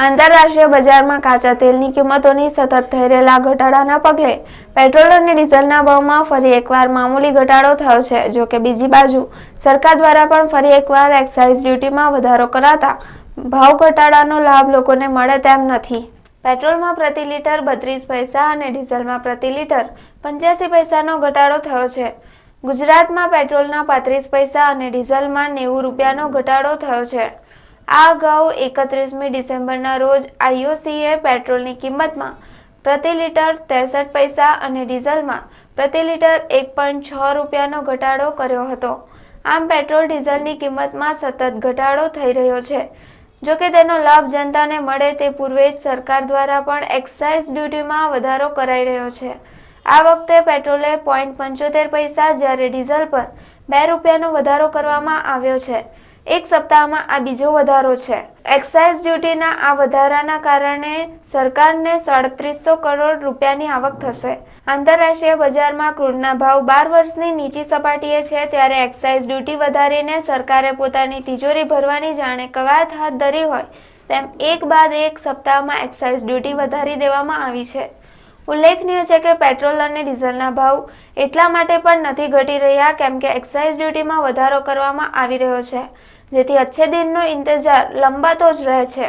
આંતરરાષ્ટ્રીય બજારમાં કાચા તેલની કિંમતોની સતત થઈ રહેલા ઘટાડાના પગલે પેટ્રોલ અને ડીઝલના ભાવમાં ફરી એકવાર મામૂલી ઘટાડો થયો છે। જો કે બીજી બાજુ સરકાર દ્વારા પણ ફરી એકવાર એક્સાઇઝ ડ્યુટીમાં વધારો કરાતા ભાવ ઘટાડાનો લાભ લોકોને મળે તેમ નથી। પેટ્રોલમાં પ્રતિ લિટર 32 પૈસા અને ડીઝલમાં પ્રતિ લિટર 85 પૈસાનો ઘટાડો થયો છે। ગુજરાતમાં પેટ્રોલના 35 પૈસા અને ડીઝલમાં 90 રૂપિયાનો ઘટાડો થયો છે। આ અગાઉ 31મી ડિસેમ્બરના રોજ IOCએ પેટ્રોલની કિંમતમાં પ્રતિ લિટર 63 પૈસા અને ડીઝલમાં પ્રતિ લિટર 1.6 રૂપિયાનો ઘટાડો કર્યો હતો। આમ પેટ્રોલ ડીઝલની કિંમતમાં સતત ઘટાડો થઈ રહ્યો છે। જો કે તેનો લાભ જનતાને મળે તે પૂર્વે જ સરકાર દ્વારા પણ એક્સાઇઝ ડ્યુટીમાં વધારો કરાઈ રહ્યો છે। આ વખતે પેટ્રોલે 0.75 પૈસા જ્યારે ડીઝલ પર 2 રૂપિયાનો વધારો કરવામાં આવ્યો છે। એક સપ્તાહમાં આ બીજો વધારો છે। એક્સાઇઝ ડ્યુટીના આ વધારાના કારણે સરકારને 3700 કરોડ રૂપિયાની આવક થશે। આંતરરાષ્ટ્રીય બજારમાં ક્રૂડના ભાવ 12 વર્ષની નીચી સપાટીએ છે ત્યારે એક્સાઇઝ ડ્યુટી વધારીને સરકારે પોતાની તિજોરી ભરવાની જાણે કવાયત હાથ ધરી હોય તેમ એક બાદ એક સપ્તાહમાં એક્સાઇઝ ડ્યુટી વધારી દેવામાં આવી છે। ઉલ્લેખનીય છે કે પેટ્રોલ અને ડીઝલના ભાવ એટલા માટે પણ નથી ઘટી રહ્યા કેમ કે એક્સાઇઝ ડ્યુટીમાં વધારો કરવામાં આવી રહ્યો છે, જેથી અચ્છે દિનનો ઇંતજાર લંબાતો જ રહે છે।